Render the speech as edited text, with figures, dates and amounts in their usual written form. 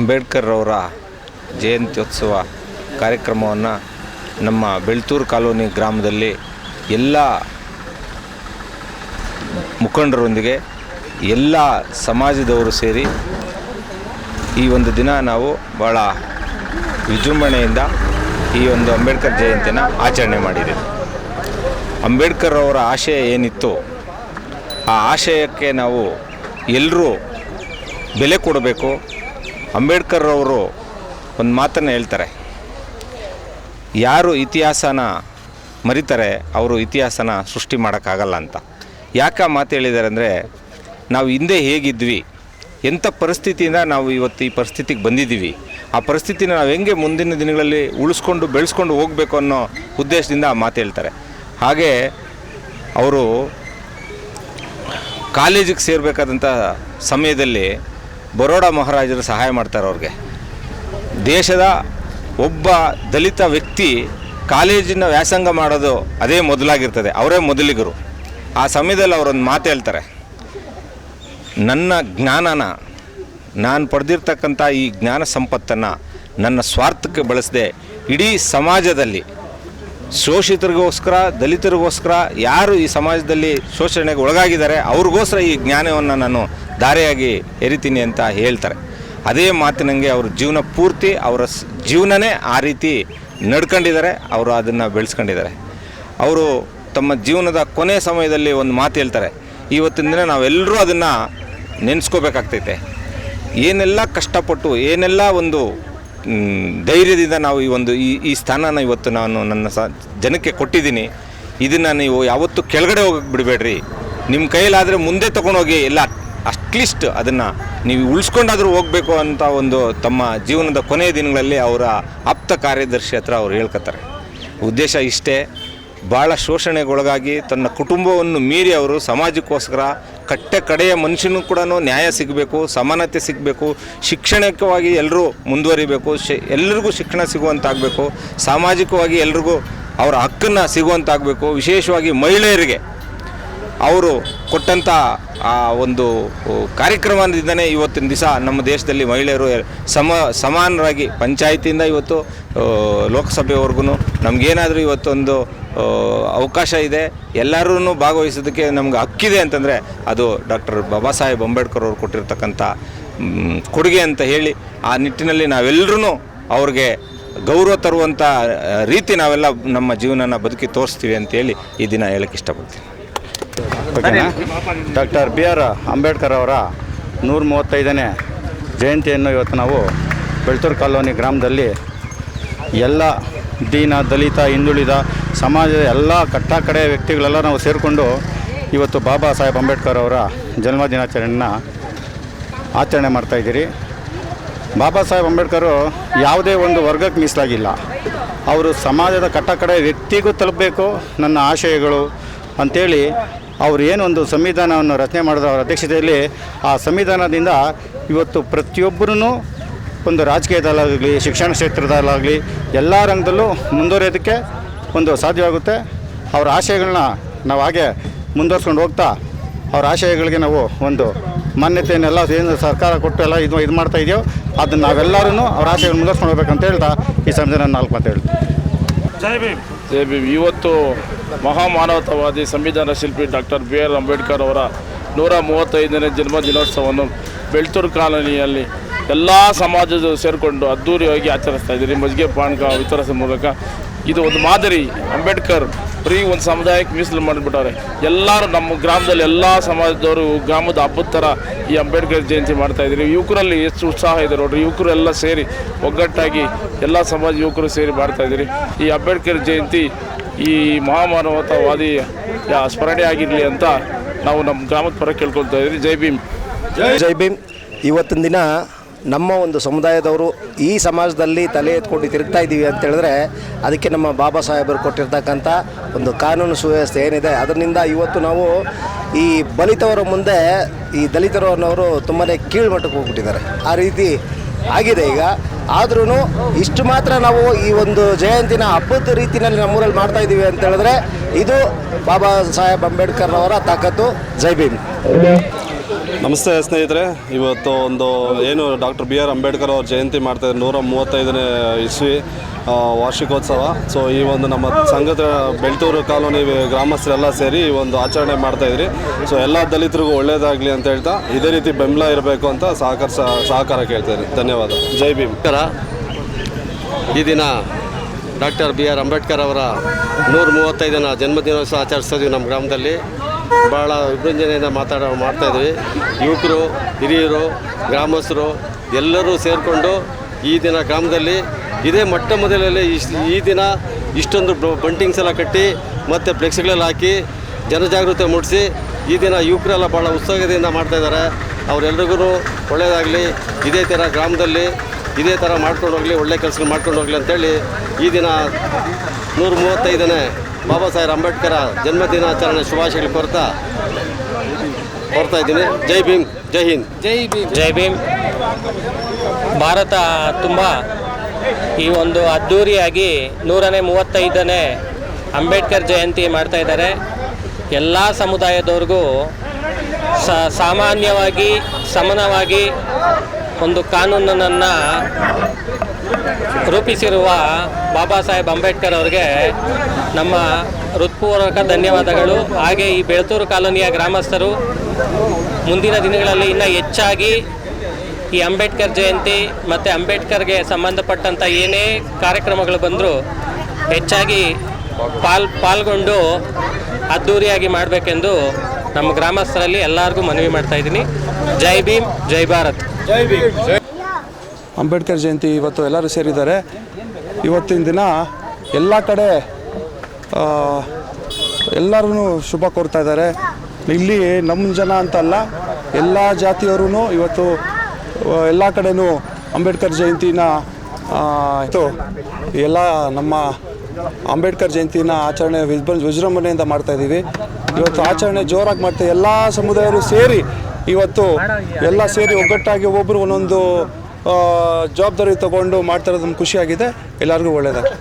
ಅಂಬೇಡ್ಕರ್ ಅವರ ಜಯಂತ್ಯೋತ್ಸವ ಕಾರ್ಯಕ್ರಮವನ್ನು ನಮ್ಮ ಬೆಳ್ತೂರು ಕಾಲೋನಿ ಗ್ರಾಮದಲ್ಲಿ ಎಲ್ಲ ಮುಖಂಡರೊಂದಿಗೆ ಎಲ್ಲ ಸಮಾಜದವರು ಸೇರಿ ಈ ಒಂದು ದಿನ ನಾವು ಭಾಳ ವಿಜೃಂಭಣೆಯಿಂದ ಈ ಒಂದು ಅಂಬೇಡ್ಕರ್ ಜಯಂತಿನ ಆಚರಣೆ ಮಾಡಿದ್ದೇವೆ. ಅಂಬೇಡ್ಕರ್ ಅವರ ಆಶಯ ಏನಿತ್ತು ಆ ಆಶಯಕ್ಕೆ ನಾವು ಎಲ್ಲರೂ ಬೆಲೆ ಕೊಡಬೇಕು. ಅಂಬೇಡ್ಕರ್ ಅವರು ಒಂದು ಮಾತನ್ನು ಹೇಳ್ತಾರೆ, ಯಾರು ಇತಿಹಾಸನ ಮರಿತಾರೆ ಅವರು ಇತಿಹಾಸನ ಸೃಷ್ಟಿ ಮಾಡೋಕ್ಕಾಗಲ್ಲ ಅಂತ. ಯಾಕೆ ಆ ಮಾತು ಹೇಳಿದ್ದಾರೆ ಅಂದರೆ, ನಾವು ಹಿಂದೆ ಹೇಗಿದ್ವಿ, ಎಂಥ ಪರಿಸ್ಥಿತಿಯಿಂದ ನಾವು ಇವತ್ತು ಈ ಪರಿಸ್ಥಿತಿಗೆ ಬಂದಿದ್ದೀವಿ, ಆ ಪರಿಸ್ಥಿತಿನ ನಾವು ಹೆಂಗೆ ಮುಂದಿನ ದಿನಗಳಲ್ಲಿ ಉಳಿಸ್ಕೊಂಡು ಬೆಳೆಸ್ಕೊಂಡು ಹೋಗಬೇಕು ಅನ್ನೋ ಉದ್ದೇಶದಿಂದ ಆ ಮಾತು ಹೇಳ್ತಾರೆ. ಹಾಗೆ ಅವರು ಕಾಲೇಜಿಗೆ ಸೇರಬೇಕಾದಂಥ ಸಮಯದಲ್ಲಿ ಬರೋಡಾ ಮಹಾರಾಜರು ಸಹಾಯ ಮಾಡ್ತಾರೆ ಅವ್ರಿಗೆ. ದೇಶದ ಒಬ್ಬ ದಲಿತ ವ್ಯಕ್ತಿ ಕಾಲೇಜಿನ ವ್ಯಾಸಂಗ ಮಾಡೋದು ಅದೇ ಮೊದಲಾಗಿರ್ತದೆ, ಅವರೇ ಮೊದಲಿಗರು. ಆ ಸಮಯದಲ್ಲಿ ಅವರೊಂದು ಮಾತು ಹೇಳ್ತಾರೆ, ನನ್ನ ಜ್ಞಾನನ, ನಾನು ಪಡೆದಿರ್ತಕ್ಕಂಥ ಈ ಜ್ಞಾನ ಸಂಪತ್ತನ್ನು ನನ್ನ ಸ್ವಾರ್ಥಕ್ಕೆ ಬಳಸದೆ ಇಡೀ ಸಮಾಜದಲ್ಲಿ ಶೋಷಿತರಿಗೋಸ್ಕರ, ದಲಿತರಿಗೋಸ್ಕರ, ಯಾರು ಈ ಸಮಾಜದಲ್ಲಿ ಶೋಷಣೆಗೆ ಒಳಗಾಗಿದ್ದಾರೆ ಅವ್ರಿಗೋಸ್ಕರ ಈ ಜ್ಞಾನವನ್ನು ನಾನು ದಾರಿಯಾಗಿ ಎರಿತೀನಿ ಅಂತ ಹೇಳ್ತಾರೆ. ಅದೇ ಮಾತಿನಂಗೆ ಅವ್ರ ಜೀವನ ಪೂರ್ತಿ ಅವರ ಜೀವನನೇ ಆ ರೀತಿ ನಡ್ಕೊಂಡಿದ್ದಾರೆ, ಅವರು ಅದನ್ನು ಬೆಳೆಸ್ಕೊಂಡಿದ್ದಾರೆ. ಅವರು ತಮ್ಮ ಜೀವನದ ಕೊನೆ ಸಮಯದಲ್ಲಿ ಒಂದು ಮಾತು ಹೇಳ್ತಾರೆ, ಇವತ್ತಿನ ದಿನ ನಾವೆಲ್ಲರೂ ಅದನ್ನು ನೆನೆಸ್ಕೋಬೇಕಾಗ್ತೈತೆ. ಏನೆಲ್ಲ ಕಷ್ಟಪಟ್ಟು, ಏನೆಲ್ಲ ಒಂದು ಧೈರ್ಯದಿಂದ ನಾವು ಈ ಸ್ಥಾನನ ಇವತ್ತು ನಾನು ನನ್ನ ಜನಕ್ಕೆ ಕೊಟ್ಟಿದ್ದೀನಿ. ಇದನ್ನು ನೀವು ಯಾವತ್ತೂ ಕೆಳಗಡೆ ಹೋಗಕ್ಕೆ ಬಿಡಬೇಡ್ರಿ. ನಿಮ್ಮ ಕೈಲಾದರೆ ಮುಂದೆ ತೊಗೊಂಡೋಗಿ, ಎಲ್ಲ ಅಟ್ಲೀಸ್ಟ್ ಅದನ್ನು ನೀವು ಉಳಿಸ್ಕೊಂಡಾದರೂ ಹೋಗಬೇಕು ಅಂತ ಒಂದು ತಮ್ಮ ಜೀವನದ ಕೊನೆಯ ದಿನಗಳಲ್ಲಿ ಅವರ ಆಪ್ತ ಕಾರ್ಯದರ್ಶಿ ಹತ್ರ ಅವ್ರು ಹೇಳ್ಕೊತಾರೆ. ಉದ್ದೇಶ ಇಷ್ಟೇ, ಭಾಳ ಶೋಷಣೆಗೊಳಗಾಗಿ ತನ್ನ ಕುಟುಂಬವನ್ನು ಮೀರಿ ಅವರು ಸಮಾಜಕ್ಕೋಸ್ಕರ ಕಡೆಯ ಮನುಷ್ಯನೂ ಕೂಡ ನ್ಯಾಯ ಸಿಗಬೇಕು, ಸಮಾನತೆ ಸಿಗಬೇಕು, ಶಿಕ್ಷಣಿಕವಾಗಿ ಎಲ್ಲರೂ ಮುಂದುವರಿಬೇಕು, ಎಲ್ಲರಿಗೂ ಶಿಕ್ಷಣ ಸಿಗುವಂತಾಗಬೇಕು, ಸಾಮಾಜಿಕವಾಗಿ ಎಲ್ರಿಗೂ ಅವರ ಹಕ್ಕನ್ನು ಸಿಗುವಂತಾಗಬೇಕು. ವಿಶೇಷವಾಗಿ ಮಹಿಳೆಯರಿಗೆ ಅವರು ಕೊಟ್ಟಂಥ ಆ ಒಂದು ಕಾರ್ಯಕ್ರಮದಿಂದನೇ ಇವತ್ತಿನ ದಿವಸ ನಮ್ಮ ದೇಶದಲ್ಲಿ ಮಹಿಳೆಯರು ಸಮಾನರಾಗಿ ಪಂಚಾಯತಿಯಿಂದ ಇವತ್ತು ಲೋಕಸಭೆವರೆಗೂ ನಮಗೇನಾದರೂ ಇವತ್ತೊಂದು ಅವಕಾಶ ಇದೆ, ಎಲ್ಲರೂ ಭಾಗವಹಿಸೋದಕ್ಕೆ ನಮ್ಗೆ ಹಕ್ಕಿದೆ ಅಂತಂದರೆ ಅದು ಡಾಕ್ಟರ್ ಬಾಬಾ ಸಾಹೇಬ್ ಅಂಬೇಡ್ಕರ್ ಅವರು ಕೊಟ್ಟಿರ್ತಕ್ಕಂಥ ಕೊಡುಗೆ ಅಂತ ಹೇಳಿ, ಆ ನಿಟ್ಟಿನಲ್ಲಿ ನಾವೆಲ್ಲರೂ ಅವ್ರಿಗೆ ಗೌರವ ತರುವಂಥ ರೀತಿ ನಾವೆಲ್ಲ ನಮ್ಮ ಜೀವನನ ಬದುಕಿ ತೋರಿಸ್ತೀವಿ ಅಂತೇಳಿ ಈ ದಿನ ಹೇಳಕ್ಕೆ ಇಷ್ಟಪಡ್ತೀನಿ. ಡಾಕ್ಟರ್ BR ಅಂಬೇಡ್ಕರ್ ಅವರ 135ನೇ ಜಯಂತಿಯನ್ನು ಇವತ್ತು ನಾವು ಬೆಳ್ತೂರು ಕಾಲೋನಿ ಗ್ರಾಮದಲ್ಲಿ ಎಲ್ಲ ದೀನ, ದಲಿತ, ಹಿಂದುಳಿದ ಸಮಾಜದ ಎಲ್ಲ ಕಡೆ ವ್ಯಕ್ತಿಗಳೆಲ್ಲ ನಾವು ಸೇರಿಕೊಂಡು ಇವತ್ತು ಬಾಬಾ ಸಾಹೇಬ್ ಅಂಬೇಡ್ಕರ್ ಅವರ ಜನ್ಮದಿನಾಚರಣೆಯನ್ನು ಆಚರಣೆ ಮಾಡ್ತಾಯಿದ್ದೀರಿ. ಬಾಬಾ ಸಾಹೇಬ್ ಅಂಬೇಡ್ಕರು ಯಾವುದೇ ಒಂದು ವರ್ಗಕ್ಕೆ ಮೀಸಲಾಗಿಲ್ಲ. ಅವರು ಸಮಾಜದ ಕಡೆ ವ್ಯಕ್ತಿಗೂ ತಲುಪಬೇಕು ನನ್ನ ಆಶಯಗಳು ಅಂಥೇಳಿ ಅವರು ಏನೊಂದು ಸಂವಿಧಾನವನ್ನು ರಚನೆ ಮಾಡಿದ ಅವರ ಅಧ್ಯಕ್ಷತೆಯಲ್ಲಿ, ಆ ಸಂವಿಧಾನದಿಂದ ಇವತ್ತು ಪ್ರತಿಯೊಬ್ಬರೂ ಒಂದು ರಾಜಕೀಯದಲ್ಲಾಗಲಿ, ಶಿಕ್ಷಣ ಕ್ಷೇತ್ರದಲ್ಲಾಗಲಿ, ಎಲ್ಲ ರಂಗದಲ್ಲೂ ಮುಂದುವರಿಯೋದಕ್ಕೆ ಒಂದು ಸಾಧ್ಯವಾಗುತ್ತೆ. ಅವರ ಆಶಯಗಳನ್ನ ನಾವು ಹಾಗೆ ಮುಂದುವರ್ಸ್ಕೊಂಡು ಹೋಗ್ತಾ ಅವರ ಆಶಯಗಳಿಗೆ ನಾವು ಒಂದು ಮಾನ್ಯತೆಯನ್ನೆಲ್ಲ ಏನು ಸರ್ಕಾರ ಕೊಟ್ಟು ಎಲ್ಲ ಇದು ಮಾಡ್ತಾ ಇದೆಯೋ ಅದನ್ನು ನಾವೆಲ್ಲರೂ ಅವ್ರ ಆಶಯಗಳನ್ನು ಮುಂದುವರ್ಸ್ಕೊಂಡು ಹೋಗ್ಬೇಕಂತ ಹೇಳ್ತಾ ಈ ಸಂವಿಧಾನ 4 ಮಾತು ಹೇಳ್ತೀವಿ. ಜೈ ಭೀಮ್. ಇವತ್ತು ಮಹಾಮಾನವತಾವಾದಿ ಸಂವಿಧಾನ ಶಿಲ್ಪಿ ಡಾಕ್ಟರ್ BR ಅಂಬೇಡ್ಕರ್ ಅವರ 135ನೇ ಜನ್ಮದಿನೋತ್ಸವವನ್ನು ಬೆಳ್ತೂರು ಕಾಲೋನಿಯಲ್ಲಿ ಎಲ್ಲ ಸಮಾಜದ ಸೇರಿಕೊಂಡು ಅದ್ದೂರಿಯಾಗಿ ಆಚರಿಸ್ತಾ ಇದ್ದೀರಿ. ಮಜ್ಜಿಗೆ ಪಾನಕ ವಿತರಿಸೋ ಮೂಲಕ ಇದು ಒಂದು ಮಾದರಿ. ಅಂಬೇಡ್ಕರ್ ಬರೀ ಒಂದು ಸಮುದಾಯಕ್ಕೆ ಮೀಸಲು ಮಾಡಿಬಿಟ್ಟವ್ರೆ. ಎಲ್ಲರೂ ನಮ್ಮ ಗ್ರಾಮದಲ್ಲಿ ಎಲ್ಲ ಸಮಾಜದವರು ಗ್ರಾಮದ ಹಬ್ಬದ ಥರ ಈ ಅಂಬೇಡ್ಕರ್ ಜಯಂತಿ ಮಾಡ್ತಾಯಿದ್ದೀರಿ. ಯುವಕರಲ್ಲಿ ಎಷ್ಟು ಉತ್ಸಾಹ ಇದೆ ನೋಡ್ರಿ. ಯುವಕರು ಎಲ್ಲ ಸೇರಿ ಒಗ್ಗಟ್ಟಾಗಿ ಎಲ್ಲ ಸಮಾಜ ಯುವಕರು ಸೇರಿ ಮಾಡ್ತಾಯಿದ್ದೀರಿ. ಈ ಅಂಬೇಡ್ಕರ್ ಜಯಂತಿ ಈ ಮಹಾಮಾನವತಾವಾದಿ ಸ್ಮರಣೆ ಆಗಿರಲಿ ಅಂತ ನಾವು ನಮ್ಮ ಗ್ರಾಮದ ಪರ ಕೇಳ್ಕೊಳ್ತಾ ಇದ್ದೀರಿ. ಜೈ ಭೀಮ್. ಜೈ ಭೀಮ್. ಇವತ್ತಿನ ದಿನ ನಮ್ಮ ಒಂದು ಸಮುದಾಯದವರು ಈ ಸಮಾಜದಲ್ಲಿ ತಲೆ ಎತ್ಕೊಂಡು ತಿರುಗ್ತಾ ಇದ್ದೀವಿ ಅಂತ ಹೇಳಿದ್ರೆ ಅದಕ್ಕೆ ನಮ್ಮ ಬಾಬಾ ಸಾಹೇಬರು ಕೊಟ್ಟಿರ್ತಕ್ಕಂಥ ಒಂದು ಕಾನೂನು ಸುವ್ಯವಸ್ಥೆ ಏನಿದೆ ಅದರಿಂದ ಇವತ್ತು ನಾವು ಈ ಬಲಿತವರ ಮುಂದೆ ಈ ದಲಿತರು ಅನ್ನೋರು ತುಂಬಾ ಕೀಳ್ಮಟ್ಟಕ್ಕೆ ಹೋಗ್ಬಿಟ್ಟಿದ್ದಾರೆ. ಆ ರೀತಿ ಆಗಿದೆ ಈಗ. ಆದ್ರೂ ಇಷ್ಟು ಮಾತ್ರ ನಾವು ಈ ಒಂದು ಜಯಂತಿನ ಹಬ್ಬದ ರೀತಿಯಲ್ಲಿ ನಮ್ಮೂರಲ್ಲಿ ಮಾಡ್ತಾ ಇದ್ದೀವಿ ಅಂತ ಹೇಳಿದ್ರೆ ಇದು ಬಾಬಾ ಸಾಹೇಬ್ ಅಂಬೇಡ್ಕರ್ ಅವರ ತಾಕತ್ತು. ಜೈ ಭೀಮ್. ನಮಸ್ತೆ ಸ್ನೇಹಿತರೆ, ಇವತ್ತು ಏನು ಡಾಕ್ಟರ್ ಬಿ ಆರ್ ಅಂಬೇಡ್ಕರ್ ಅವ್ರ ಜಯಂತಿ ಮಾಡ್ತಾಯಿದ್ದಾರೆ, 135ನೇ ಇಸ್ವಿ ವಾರ್ಷಿಕೋತ್ಸವ. ಸೊ ಈ ಒಂದು ನಮ್ಮ ಸಂಘದ ಬೆಳ್ತೂರು ಕಾಲೋನಿ ಗ್ರಾಮಸ್ಥರೆಲ್ಲ ಸೇರಿ ಈ ಒಂದು ಆಚರಣೆ ಮಾಡ್ತಾಯಿದ್ರಿ. ಸೊ ಎಲ್ಲ ದಲಿತರಿಗೂ ಒಳ್ಳೆಯದಾಗಲಿ ಅಂತ ಹೇಳ್ತಾ ಇದೇ ರೀತಿ ಬೆಂಬಲ ಇರಬೇಕು ಅಂತ ಸಹಕಾರ ಕೇಳ್ತಾಯಿದ್ದೀನಿ. ಧನ್ಯವಾದ. ಜೈ ಭೀಮ್. ಈ ದಿನ ಡಾಕ್ಟರ್ ಬಿ ಆರ್ ಅಂಬೇಡ್ಕರ್ ಅವರ 135ನೇ ಜನ್ಮದಿನೋತ್ಸವ ಆಚರಿಸ್ತಿದ್ವಿ. ನಮ್ಮ ಗ್ರಾಮದಲ್ಲಿ ಭಾಳ ವಿಜೃಂಭಣೆಯಿಂದ ಮಾಡ್ತಾಯಿದ್ವಿ. ಯುವಕರು, ಹಿರಿಯರು, ಗ್ರಾಮಸ್ಥರು ಎಲ್ಲರೂ ಸೇರಿಕೊಂಡು ಈ ದಿನ ಗ್ರಾಮದಲ್ಲಿ ಇದೇ ಮೊಟ್ಟ ಮೊದಲಲ್ಲಿ ಈ ದಿನ ಇಷ್ಟೊಂದು ಬಂಟಿಂಗ್ಸ್ ಎಲ್ಲ ಕಟ್ಟಿ ಮತ್ತು ಫ್ಲೆಕ್ಸ್ಗಳೆಲ್ಲ ಹಾಕಿ ಜನಜಾಗೃತಿ ಮೂಡಿಸಿ ಈ ದಿನ ಯುವಕರೆಲ್ಲ ಭಾಳ ಉತ್ಸಾಹದಿಂದ ಮಾಡ್ತಾಯಿದ್ದಾರೆ. ಅವರೆಲ್ರಿಗೂ ಒಳ್ಳೆಯದಾಗಲಿ, ಇದೇ ಥರ ಗ್ರಾಮದಲ್ಲಿ ಇದೇ ಥರ ಮಾಡ್ಕೊಂಡು ಹೋಗಲಿ, ಒಳ್ಳೆ ಕೆಲಸಗಳು ಮಾಡ್ಕೊಂಡು ಹೋಗಲಿ ಅಂತೇಳಿ ಈ ದಿನ 135ನೇ ಬಾಬಾ ಸಾಹೇಬ್ ಅಂಬೇಡ್ಕರ ಜನ್ಮದಿನಾಚರಣೆ ಶುಭಾಶಯಗಳು ಕೋರ್ತಾ ಇದ್ದೀನಿ. ಜೈ ಭೀಮ್, ಜೈ ಹಿಂದ್. ಜೈ ಭೀಮ್. ಭಾರತ ತುಂಬ ಈ ಒಂದು ಅದ್ಧೂರಿಯಾಗಿ 135ನೇ ಅಂಬೇಡ್ಕರ್ ಜಯಂತಿ ಮಾಡ್ತಾ ಇದ್ದಾರೆ. ಎಲ್ಲ ಸಮುದಾಯದವ್ರಿಗೂ ಸಾಮಾನ್ಯವಾಗಿ ಸಮಾನವಾಗಿ ಒಂದು ಕಾನೂನನ್ನು ರೂಪಿಸಿರುವ ಬಾಬಾ ಸಾಹೇಬ್ ಅಂಬೇಡ್ಕರ್ ಅವರಿಗೆ ನಮ್ಮ ಹೃತ್ಪೂರ್ವಕ ಧನ್ಯವಾದಗಳು. ಹಾಗೆ ಈ ಬೆಳ್ತೂರು ಕಾಲೋನಿಯ ಗ್ರಾಮಸ್ಥರು ಮುಂದಿನ ದಿನಗಳಲ್ಲಿ ಇನ್ನೂ ಹೆಚ್ಚಾಗಿ ಈ ಅಂಬೇಡ್ಕರ್ ಜಯಂತಿ ಮತ್ತು ಅಂಬೇಡ್ಕರ್ಗೆ ಸಂಬಂಧಪಟ್ಟಂಥ ಏನೇ ಕಾರ್ಯಕ್ರಮಗಳು ಬಂದರೂ ಹೆಚ್ಚಾಗಿ ಪಾಲ್ಗೊಂಡು ಅದ್ಧೂರಿಯಾಗಿ ಮಾಡಬೇಕೆಂದು ನಮ್ಮ ಗ್ರಾಮಸ್ಥರಲ್ಲಿ ಎಲ್ಲರಿಗೂ ಮನವಿ ಮಾಡ್ತಾಯಿದ್ದೀನಿ. ಜೈ ಭೀಮ್, ಜೈ ಭಾರತ್. ಜೈ ಭೀಮ್. ಅಂಬೇಡ್ಕರ್ ಜಯಂತಿ ಇವತ್ತು ಎಲ್ಲರೂ ಸೇರಿದ್ದಾರೆ. ಇವತ್ತಿನ ದಿನ ಎಲ್ಲ ಕಡೆ ಎಲ್ಲರೂ ಶುಭ ಕೋರ್ತಾ ಇದ್ದಾರೆ. ಇಲ್ಲಿ ನಮ್ಮ ಜನ ಅಂತಲ್ಲ, ಎಲ್ಲ ಜಾತಿಯವರು ಇವತ್ತು ಎಲ್ಲ ಕಡೆನೂ ಅಂಬೇಡ್ಕರ್ ಜಯಂತಿನ ಎಲ್ಲ ನಮ್ಮ ಅಂಬೇಡ್ಕರ್ ಜಯಂತಿನ ಆಚರಣೆ ವಿಜೃಂಭಣೆಯಿಂದ ಮಾಡ್ತಾಯಿದ್ದೀವಿ. ಇವತ್ತು ಆಚರಣೆ ಜೋರಾಗಿ ಮಾಡ್ತೀವಿ. ಎಲ್ಲ ಸಮುದಾಯರು ಸೇರಿ ಇವತ್ತು ಎಲ್ಲ ಸೇರಿ ಒಗ್ಗಟ್ಟಾಗಿ ಒಬ್ಬೊಬ್ಬರು ಒಂದೊಂದು ಜವಾಬ್ದಾರಿ ತಗೊಂಡು ಮಾಡ್ತಾ ಇರೋದು ನಮ್ಗೆ ಖುಷಿಯಾಗಿದೆ. ಎಲ್ಲರಿಗೂ ಒಳ್ಳೆಯದಾಗಲಿ.